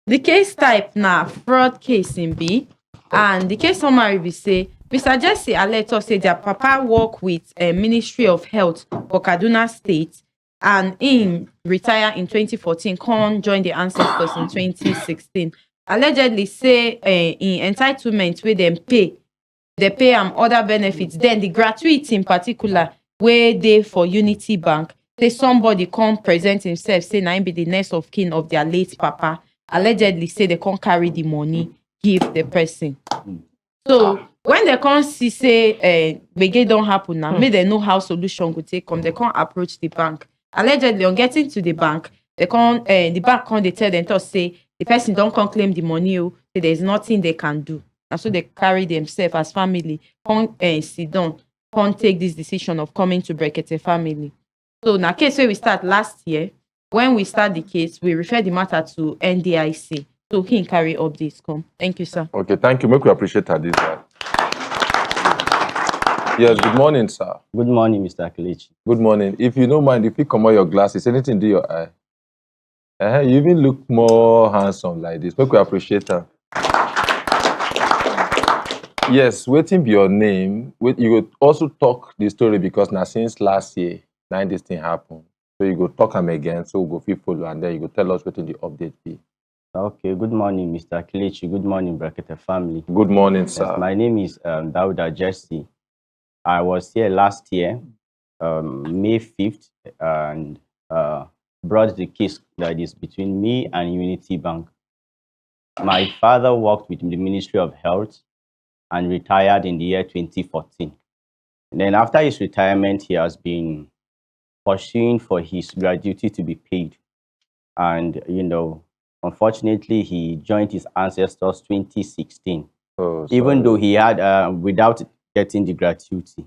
The case type na fraud case in B, and the case summary be say Mr. Jesse alert us say their papa work with Ministry of Health for Kaduna State, and him retire in 2014, come join the ancestors in 2016. Allegedly say in entitlement wey dem pay, they pay am other benefits. Then the gratuity in particular wey dey for Unity Bank, say somebody come present himself say na him be the next of kin of their late papa. Allegedly say they can't carry the money give the person. So when they can't see say gbege don't happen now, make they know how solution go take come. They can't approach the bank. Allegedly on getting to the bank, they can't the bank can't they tell them to say the person don't come claim the money, say there's nothing they can do. And so they carry themselves as family, can't sit down, can't take this decision of coming to Brekete Family. So in a case where we start last year, when we start the case, we refer the matter to NDIC. So he can carry updates come. Thank you, sir. Okay, thank you. Make we appreciate her this. Yes, good morning, sir. Good morning, Mr. Kelechi. Good morning. If you don't mind, if you come out your glasses, anything do your eye? You even look more handsome like this. Make we appreciate her. Yes, waiting be your name. You would also talk the story because now since last year, now this thing happened. So you go talk them again, so we'll go follow, and then you go tell us what the update be. Okay, good morning, Mr. Kelechi. Good morning, Brekete Family. Good morning, sir. Yes, my name is Dauda Jesse. I was here last year, May 5th, and brought the case that is between me and Unity Bank. My father worked with the Ministry of Health and retired in the year 2014. And then after his retirement, he has been pursuing for his gratuity to be paid. And, you know, unfortunately, he joined his ancestors 2016, even though he had, without getting the gratuity,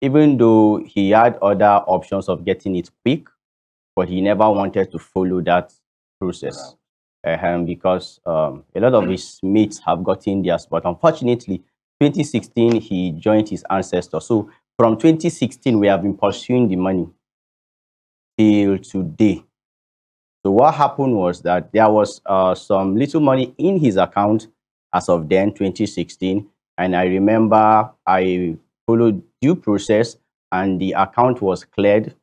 even though he had other options of getting it quick, but he never wanted to follow that process because a lot of his mates have gotten theirs. But unfortunately, 2016, he joined his ancestors. So from 2016, we have been pursuing the money till today. So what happened was that there was some little money in his account as of then, 2016. And I remember I followed due process and the account was cleared.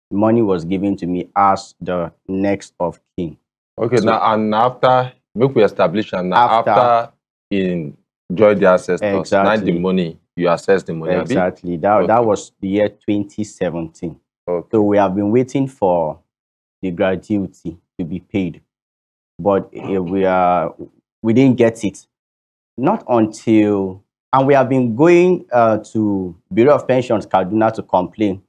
Money was given to me as the next of kin. Okay, so, now and after, make we establish, and after he joined the ancestors, exactly. Now the money, you access the money. Exactly. That was the year 2017. Okay. So we have been waiting for the gratuity to be paid, but we didn't get it. Not until, and we have been going to Bureau of Pensions Kaduna to complain.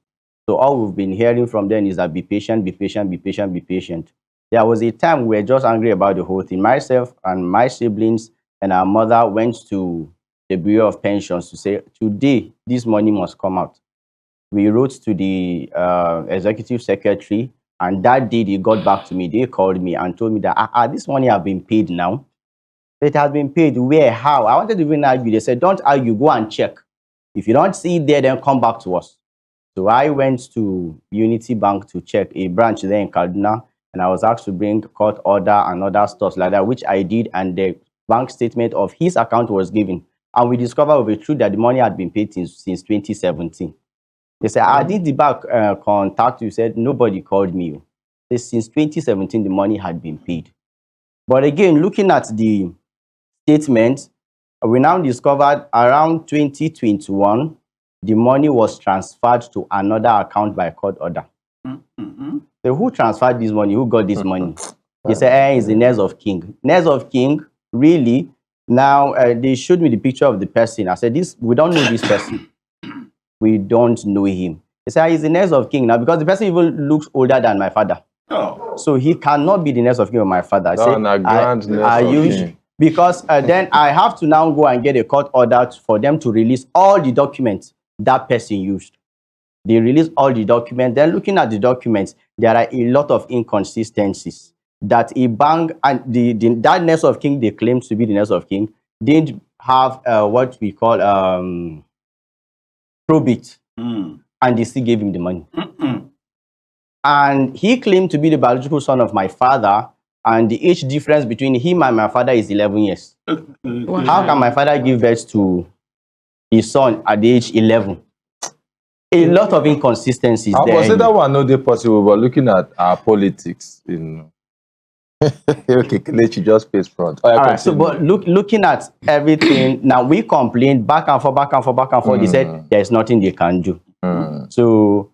So all we've been hearing from them is that be patient, be patient, be patient, be patient. There was a time we were just angry about the whole thing. Myself and my siblings and our mother went to the Bureau of Pensions to say, today, this money must come out. We wrote to the executive secretary, and that day they got back to me. They called me and told me that this money have been paid now. It has been paid. Where? How? I wanted to even argue. They said, don't argue, go and check. If you don't see it there, then come back to us. So I went to Unity Bank to check, a branch there in Kaduna, and I was asked to bring court order and other stuff like that, which I did, and the bank statement of his account was given. And we discovered with the truth that the money had been paid since 2017. They said, I did the bank contact you? Said, nobody called me. Since 2017, the money had been paid. But again, looking at the statement, we now discovered around 2021, the money was transferred to another account by court order. So who transferred this money? Who got this money? They said, it's the next of king. Next of king, really? Now, they showed me the picture of the person. I said, we don't know this person. We don't know him. They said, he's the next of king now because the person even looks older than my father. Oh. So he cannot be the next of king of my father. Because then I have to now go and get a court order for them to release all the documents that person used. They release all the documents. Then looking at the documents, there are a lot of inconsistencies. That a bank and that next of king they claim to be the next of king didn't have what we call probate, and they still gave him the money. And he claimed to be the biological son of my father, And the age difference between him and my father is 11 years. Wow. How can my father give birth to his son at the age 11? A lot of inconsistencies I there. would say that one not possible, but looking at our politics, you know. Okay, Kelechi just face front. All right, so but looking at everything, now we complained back and forth, back and forth, back and forth. They said there's nothing they can do. So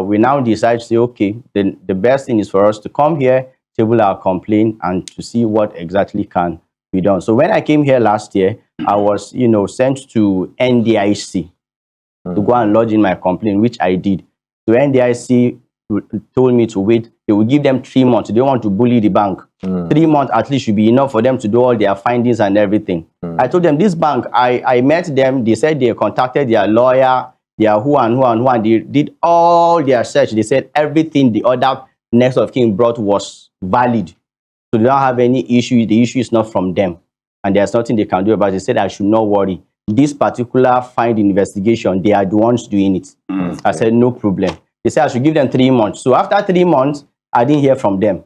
we now decide to say, okay, then the best thing is for us to come here, table our complaint, and to see what exactly can be done. So when I came here last year, I was, sent to NDIC to go and lodge in my complaint, which I did. So NDIC told me to wait. They will give them 3 months. They don't want to bully the bank. 3 months at least should be enough for them to do all their findings and everything. I told them, this bank, I met them. They said they contacted their lawyer, their who and who and who, and they did all their search. They said everything the other next of kin brought was valid. So they don't have any issue. The issue is not from them. And there's nothing they can do about it. They said I should not worry. This particular investigation, they are the ones doing it. I said, no problem. They said I should give them 3 months. So after 3 months, I didn't hear from them.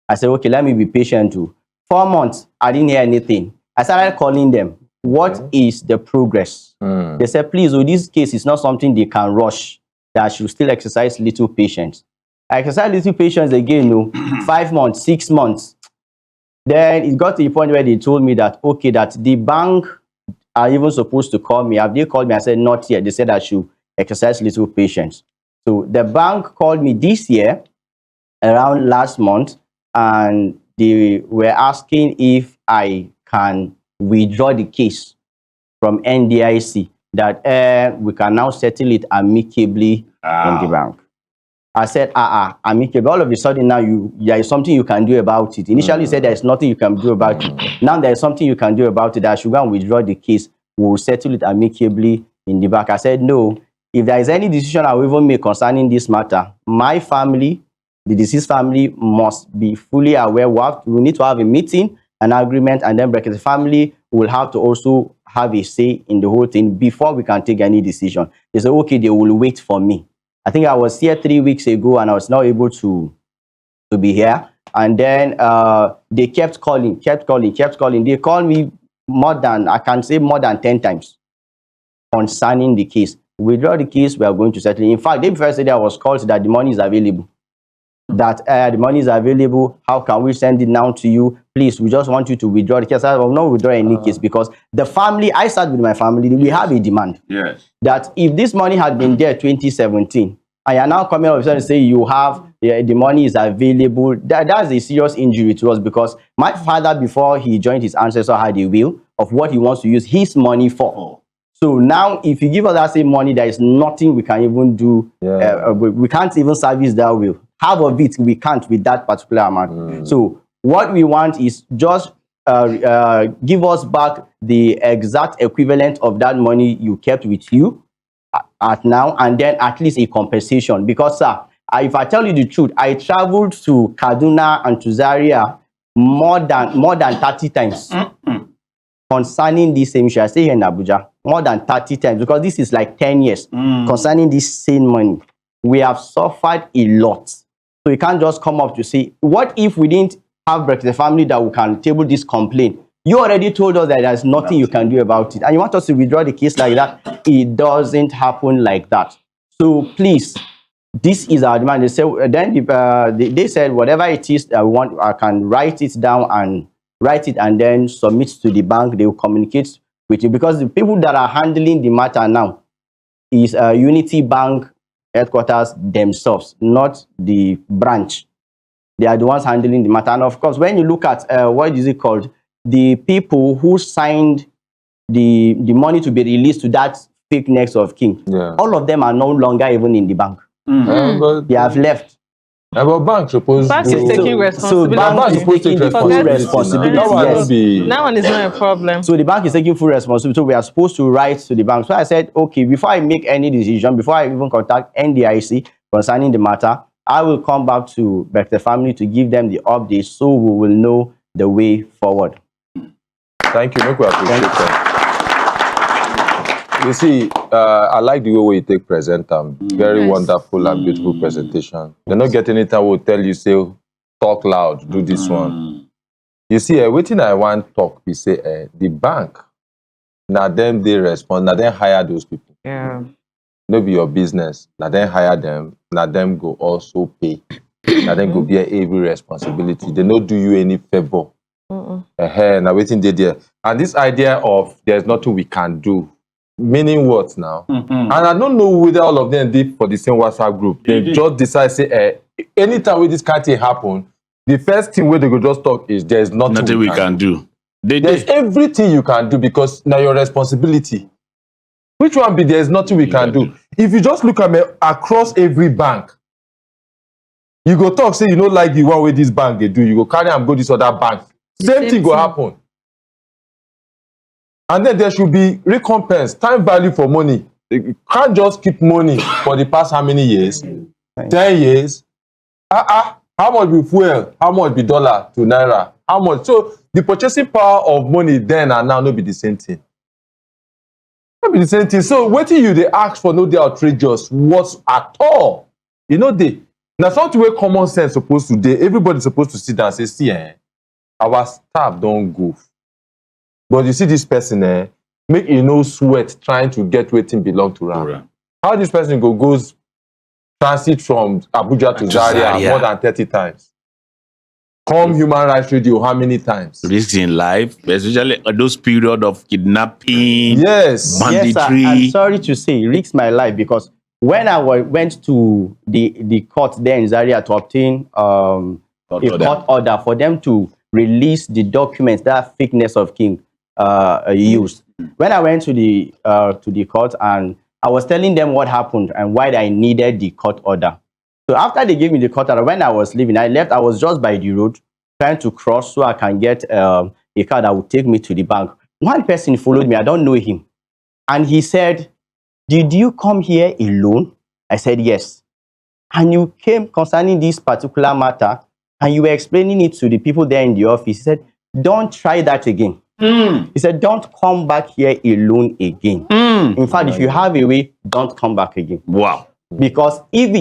I said, okay, let me be patient too. 4 months, I didn't hear anything. I started calling them. What is the progress? They said, please, this case is not something they can rush. That I should still exercise little patience. I exercised little patience again, 5 months, 6 months. Then it got to the point where they told me that, okay, that the bank are even supposed to call me. Have they called me? I said, not yet. They said I should exercise little patience. So the bank called me this year, around last month, and they were asking if I can withdraw the case from NDIC, that we can now settle it amicably in the bank. I said, amicably. All of a sudden now there is something you can do about it. Initially you said there is nothing you can do about it. Now there is something you can do about it. I should go and withdraw the case. We will settle it amicably in the bank. I said, no. If there is any decision I will even make concerning this matter, my family, the deceased family, must be fully aware. We need to have a meeting, an agreement, and then Brekete Family will have to also have a say in the whole thing before we can take any decision. They said, okay, they will wait for me. I think I was here 3 weeks ago and I was not able to be here. And then they kept calling. They called me more than 10 times concerning the case. Withdraw the case, we are going to settle it. In fact, the first day I was called that the money is available. That the money is available. How can we send it now to you? Please, we just want you to withdraw the case. I will not withdraw any case because the family, I sat with my family, we have a demand. Yes. That if this money had been there 2017, and you are now coming up and say you have the money is available, that's a serious injury to us because my father, before he joined his ancestor, had a will of what he wants to use his money for. So now, if you give us that same money, there is nothing we can even do. We can't even service that will. Half of it, we can't with that particular amount. So what we want is just give us back the exact equivalent of that money you kept with you at now, and then at least a compensation. Because, sir, if I tell you the truth, I traveled to Kaduna and to Zaria more than 30 times. Concerning this same issue. I stay here in Abuja more than 30 times because this is like 10 years concerning this same money. We have suffered a lot. So you can't just come up to say, what if we didn't have Brekete Family that we can table this complaint? You already told us that there's nothing you can do about it. And you want us to withdraw the case like that? It doesn't happen like that. So please, this is our demand. They said, then they said, whatever it is that we want, I can write it down and then submit to the bank. They will communicate with you because the people that are handling the matter now is Unity Bank headquarters themselves, not the branch. They are the ones handling the matter. And of course, when you look at what is it called, the people who signed the money to be released to that fake next of kin, all of them are no longer even in the bank. They have left. But bank supposed bank is taking responsibility. So bank is taking the full responsibility. That one is not a problem. So the bank is taking full responsibility. So we are supposed to write to the bank. So I said, okay, before I make any decision, before I even contact NDIC concerning the matter, I will come back to Brekete Family to give them the update so we will know the way forward. Thank you. Make we appreciate that. You see, I like the way you take present them. Very wonderful and beautiful presentation. You're not getting it. I will tell you, say, talk loud, do this one. You see, wetin I want talk, we say the bank, now them they respond, now them hire those people. Yeah. No be your business. Now then hire them. Now them go also pay. Now then go bear every responsibility. They no do you any favor. Now waiting there. And this idea of there's nothing we can do, meaning what now? And I don't know whether all of them did for the same WhatsApp group. They just decide say, anytime with this kind of thing happen, the first thing where they go just talk is there's nothing we can do. There's everything you can do because now your responsibility. Which one be there's nothing we can do? If you just look at me across every bank, you go talk, say you don't like the one way this bank they do, you go carry and go this other bank. Same thing go happen. And then there should be recompense, time value for money. You can't just keep money for the past how many years? 10 years. How much be fuel? How much be dollar to naira? How much? So the purchasing power of money then and now no be the same thing. Be the same thing. So what you they ask for no they outrageous what at all. You know they now something where common sense supposed to do. Everybody's supposed to sit down and say, see, our staff don't go. But you see this person, make you no sweat trying to get waiting belong to them. How this person goes transit from Abuja to Zaria more than 30 times? Come Human Rights Radio how many times? Risks in life, especially those period of kidnapping, yes, banditry. Yes, I'm sorry to say, it risks my life because when I went to the court there in Zaria to obtain a court order for them to release the documents that fakeness of king used. When I went to the court and I was telling them what happened and why I needed the court order. So after they gave me the court order, when I was leaving, I left. I was just by the road trying to cross so I can get a car that would take me to the bank. One person followed me. I don't know him. And he said, did you come here alone? I said, yes. And you came concerning this particular matter and you were explaining it to the people there in the office. He said, don't try that again. He said, don't come back here alone again. In fact, if you have a way, don't come back again. Wow. Because if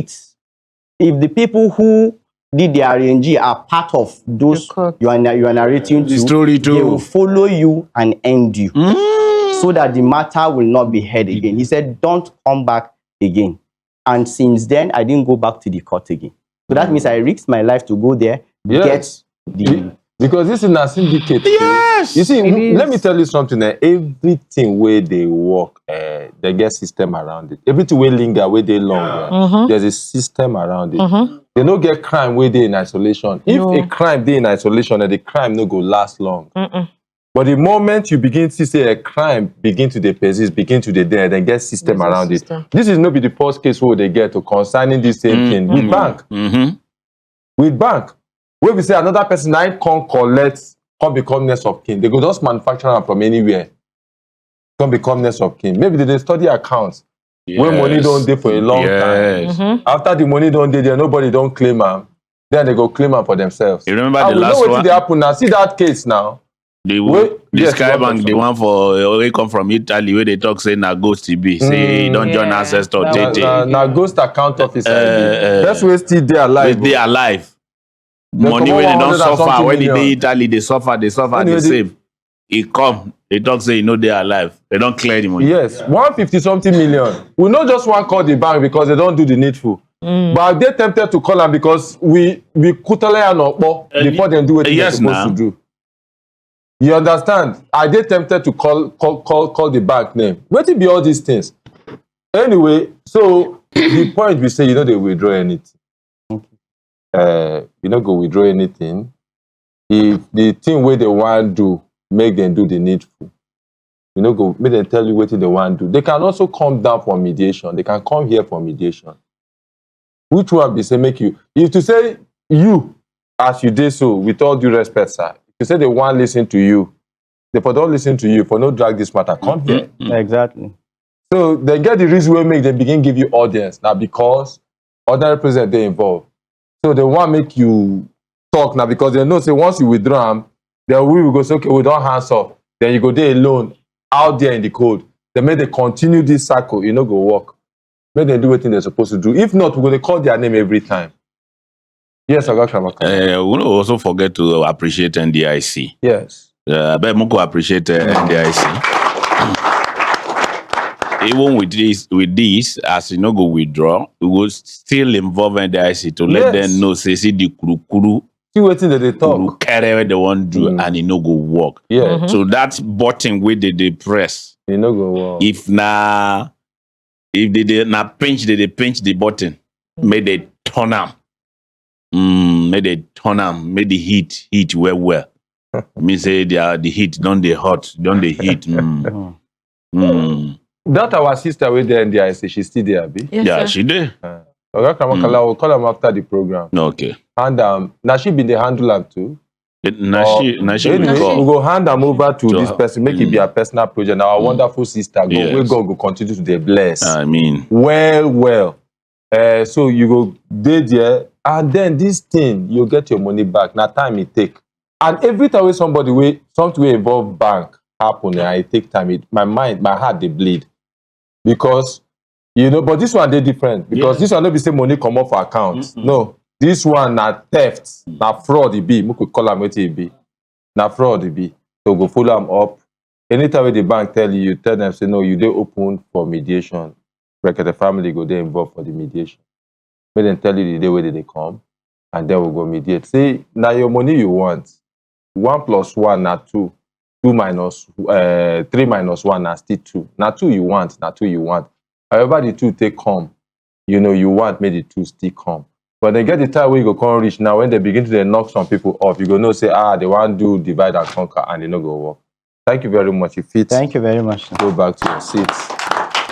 the people who did the RNG are part of those you are narrating the story too, they will follow you and end you so that the matter will not be heard again. He said, don't come back again. And since then, I didn't go back to the court again. So that means I risked my life to go there, get the... Because this is a syndicate. Yes. You see, let me tell you something. Everything where they work, they get system around it. Everything where linger, where they long, there's a system around it. They don't get crime where they in isolation. If a crime they in isolation, the crime no go last long. But the moment you begin to say a crime begin to persist, begin to there, then get system around it. This is not be the first case where they get to concerning this same thing with bank. With bank. Where we say another person I can't collect, can't become next of kin. They go just manufacture them from anywhere. Can't become next of kin. Maybe they study accounts. Where money don't dey for a long time. After the money don't dey there, nobody don't claim them. Then they go claim them for themselves. You remember the last one? They happen now. See that case now. The Sky Bank, the one for we come from Italy, where they talk say na ghost be. Say don't join ancestor. Na ghost account officer. That's where still they alive. They alive. Money when they don't suffer, when they dey Italy, they suffer, they save. He come, they talk say they alive. They don't clear the money. Yes, 150 something million. We not just want to call the bank because they don't do the needful. But they tempted to call them because we kutale and okpo before they do what they're supposed to do. You understand? Are they tempted to call the bank name? Where to be all these things? Anyway, so the point we say, they withdraw anything. You not go withdraw anything. If the thing where they want to do, make them do the needful. You know, go make them tell you what they want to do. They can also come down for mediation. They can come here for mediation. Which one be say make you? If to say you, as you did so, with all due respect, sir, if you say they want to listen to you, they for don't listen to you, for no drag this matter, come here. Exactly. So they get the reason why make them begin give you audience. Now because ordinary president they involved. So they want to make you talk now because they know say once you withdraw them, then we will go say, okay, we don't hands up. Then you go there alone, out there in the cold. They make they continue this cycle, go work. Make them do what they're supposed to do. If not, we're going to call their name every time. Yes, Oga Kramakala. We don't also forget to appreciate NDIC. Yes. But Moko appreciate NDIC. Even with this, as you know, go withdraw, we will still involve NDIC to let them know, say, see the kuru. See what they talk. Carry what they want to do, and it no go work. Yeah. So that button where they press. It no go work. If they pinch the button, may they turn them. May they turn them. May the heat well. Me say the heat, don't they hot, don't they heat. That our sister with the NDIC, she's still there, Abi? Yes, Yeah, sir. she did. Oga Kramakala will call them after the program. Okay. And now she been the handler too. Now she Anyway, we go hand them over to this her. person, make it be a personal project. Now our wonderful sister, Yes. we God go continue to dey bless. I mean, Well. So you go there, and then this thing, you get your money back. Now time it take. And every time something will involve bank happen, and it take time. My heart they bleed. Because, but this one they different. Because this one not be say money come off for account. No. This one na theft, na fraud it be. We could call them what it be. Na fraud it be. So go follow them up. Anytime the bank tell you tell them, say no, you dey open for mediation. Brekete Family go dey involved for the mediation. Make them tell you the day where they come, and then we go mediate. Say, now your money you want. 1 + 1 na 2. 2 - 3 - 1 na still 2. Na 2 you want, na 2 you want. However, the 2 take come, you want make the 2 still come. But they get the time where you go come reach now, when they begin to knock some people off, you go know say, they want to do divide and conquer, and they no go work. Thank you very much. Thank you very much. Go back to your seats.